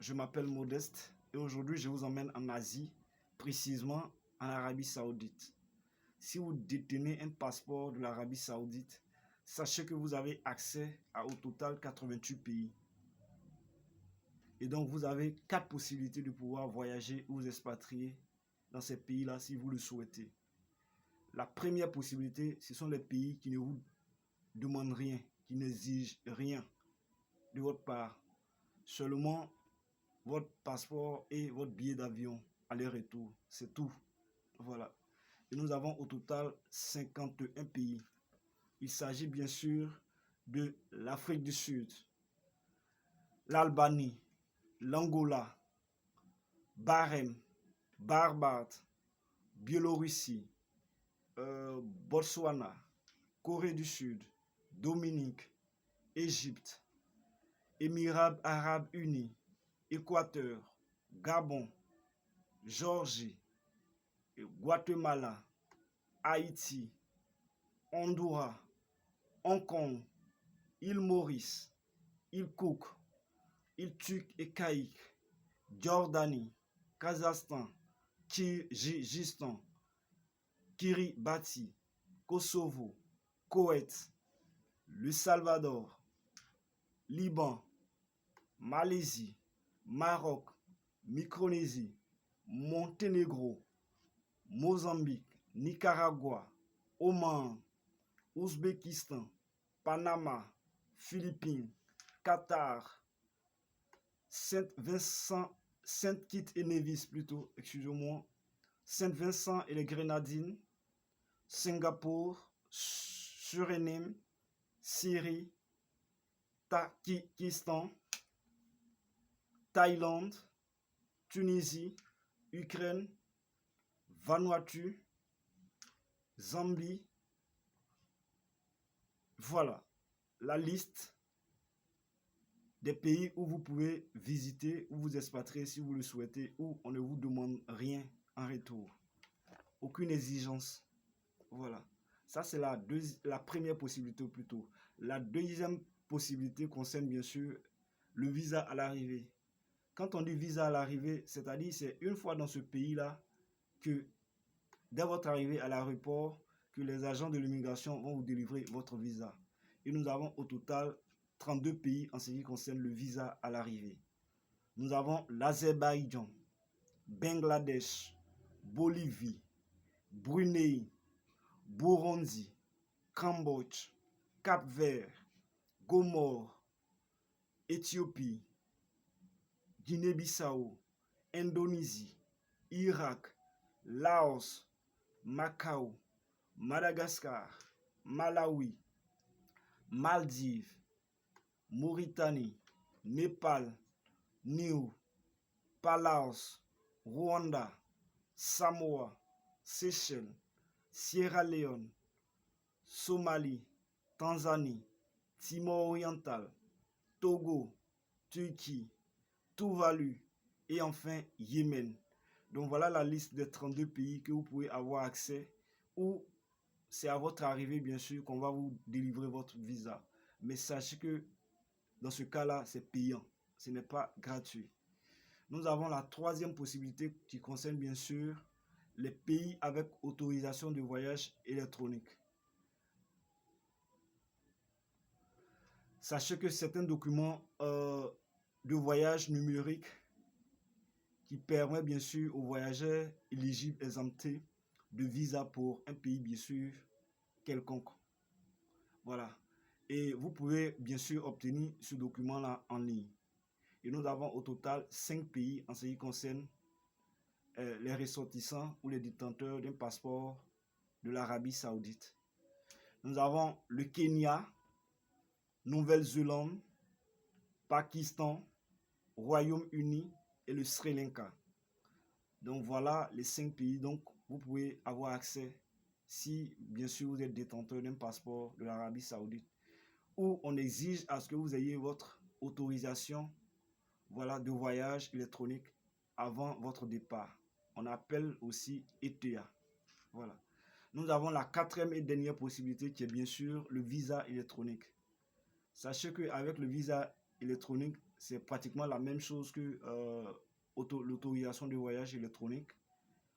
je m'appelle Modeste et aujourd'hui je vous emmène en Asie, précisément en Arabie Saoudite. Si vous détenez un passeport de l'Arabie Saoudite, sachez que vous avez accès à au total 88 pays. Et donc vous avez 4 possibilités de pouvoir voyager ou vous expatrier dans ces pays-là si vous le souhaitez. La première possibilité, ce sont les pays qui ne vous demandent rien, qui n'exigent rien de votre part. Seulement votre passeport et votre billet d'avion aller-retour, c'est tout. Voilà. Et nous avons au total 51 pays. Il s'agit bien sûr de l'Afrique du Sud, l'Albanie, l'Angola, Bahreïn, Barbade, Biélorussie, Botswana, Corée du Sud, Dominique, Égypte, Émirats Arabes Unis, Équateur, Gabon, Géorgie, Guatemala, Haïti, Honduras, Hong Kong, île Maurice, île Cook, île Turque et Caïque, Jordanie, Kazakhstan, Kirghizistan, Kiribati, Kosovo, Koweït, Le Salvador, Liban, Malaisie, Maroc, Micronésie, Monténégro, Mozambique, Nicaragua, Oman, Ouzbékistan, Panama, Philippines, Qatar, Saint-Vincent, Saint-Kitts et Nevis plutôt, excusez-moi, Saint-Vincent et les Grenadines, Singapour, Suriname, Syrie, Tadjikistan, Thaïlande, Tunisie, Ukraine, Vanuatu, Zambie. Voilà la liste des pays où vous pouvez visiter ou vous expatrier si vous le souhaitez, où on ne vous demande rien en retour. Aucune exigence. Voilà. Ça, c'est la première possibilité plutôt. La deuxième possibilité concerne bien sûr le visa à l'arrivée. Quand on dit visa à l'arrivée, c'est-à-dire c'est une fois dans ce pays-là que dès votre arrivée à l'aéroport, que les agents de l'immigration vont vous délivrer votre visa. Et nous avons au total 32 pays en ce qui concerne le visa à l'arrivée. Nous avons l'Azerbaïdjan, Bangladesh, Bolivie, Brunei, Burundi, Cambodge, Cap-Vert, Comores, Éthiopie, Guinée-Bissau, Indonésie, Irak, Laos, Macao, Madagascar, Malawi, Maldives, Mauritanie, Népal, Niue, Palaos, Rwanda, Samoa, Seychelles, Sierra Leone, Somalie, Tanzanie, Timor oriental, Togo, Turquie, Tuvalu et enfin Yémen. Donc voilà la liste des 32 pays que vous pouvez avoir accès, où c'est à votre arrivée bien sûr qu'on va vous délivrer votre visa. Mais sachez que dans ce cas-là, c'est payant, ce n'est pas gratuit. Nous avons la troisième possibilité qui concerne bien sûr les pays avec autorisation de voyage électronique. Sachez que c'est un document de voyage numérique qui permet bien sûr aux voyageurs éligibles exemptés de visa pour un pays bien sûr quelconque. Voilà. Et vous pouvez bien sûr obtenir ce document-là en ligne. Et nous avons au total 5 pays en ce qui concerne les ressortissants ou les détenteurs d'un passeport de l'Arabie Saoudite. Nous avons le Kenya, Nouvelle-Zélande, Pakistan, Royaume-Uni et le Sri Lanka. Donc voilà les 5 pays. Donc vous pouvez avoir accès si bien sûr vous êtes détenteur d'un passeport de l'Arabie Saoudite, où on exige à ce que vous ayez votre autorisation, voilà, de voyage électronique avant votre départ. On appelle aussi ETA. Voilà. Nous avons la quatrième et dernière possibilité qui est bien sûr le visa électronique. Sachez qu'avec le visa électronique, c'est pratiquement la même chose que l'autorisation de voyage électronique.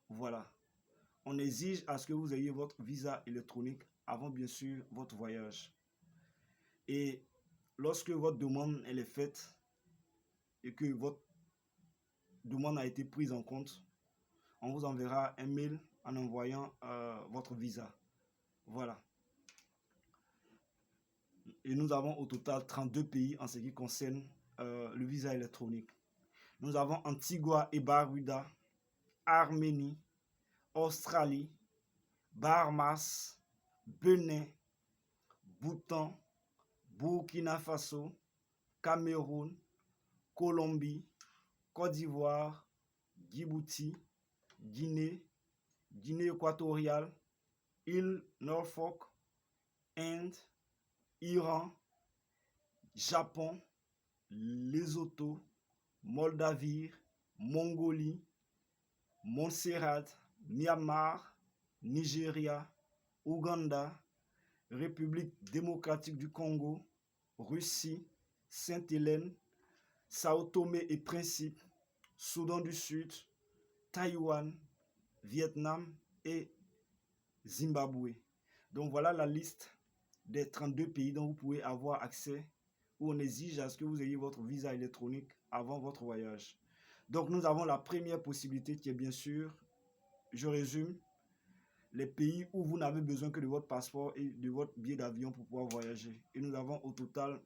Voilà. On exige à ce que vous ayez votre visa électronique avant, bien sûr, votre voyage. Et lorsque votre demande elle est faite et que votre demande a été prise en compte, on vous enverra un mail en envoyant votre visa. Voilà. Et nous avons au total 32 pays en ce qui concerne le visa électronique. Nous avons Antigua et Barbuda, Arménie, Australie, Bahamas, Bénin, Bhoutan, Burkina Faso, Cameroun, Colombie, Côte d'Ivoire, Djibouti, Guinée, Guinée équatoriale, île Norfolk, Inde, Iran, Japon, Lesotho, Moldavie, Mongolie, Montserrat, Myanmar, Nigeria, Ouganda, République démocratique du Congo, Russie, Sainte-Hélène, Sao Tomé et Principe, Soudan du Sud, Taïwan, Vietnam et Zimbabwe. Donc voilà la liste des 32 pays dont vous pouvez avoir accès, où on exige à ce que vous ayez votre visa électronique avant votre voyage. Donc nous avons la première possibilité qui est bien sûr, je résume, les pays où vous n'avez besoin que de votre passeport et de votre billet d'avion pour pouvoir voyager. Et nous avons au total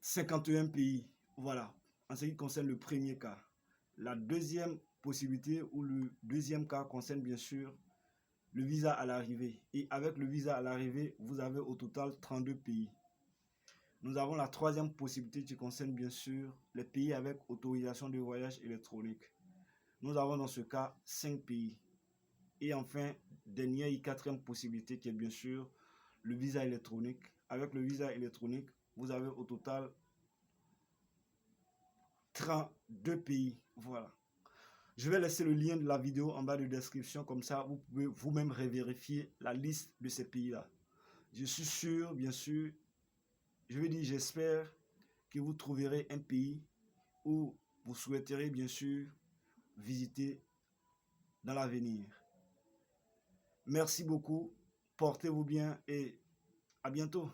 51 pays. Voilà, en ce qui concerne le premier cas. La deuxième possibilité ou le deuxième cas concerne bien sûr le visa à l'arrivée. Et avec le visa à l'arrivée, vous avez au total 32 pays. Nous avons la troisième possibilité qui concerne bien sûr les pays avec autorisation de voyage électronique. Nous avons dans ce cas 5 pays. Et enfin, dernière et quatrième possibilité qui est bien sûr le visa électronique. Avec le visa électronique, vous avez au total 32 pays. Voilà. Je vais laisser le lien de la vidéo en bas de description, comme ça vous pouvez vous-même revérifier la liste de ces pays-là. Je suis sûr, bien sûr, je veux dire, j'espère que vous trouverez un pays où vous souhaiterez bien sûr visiter dans l'avenir. Merci beaucoup, portez-vous bien et à bientôt.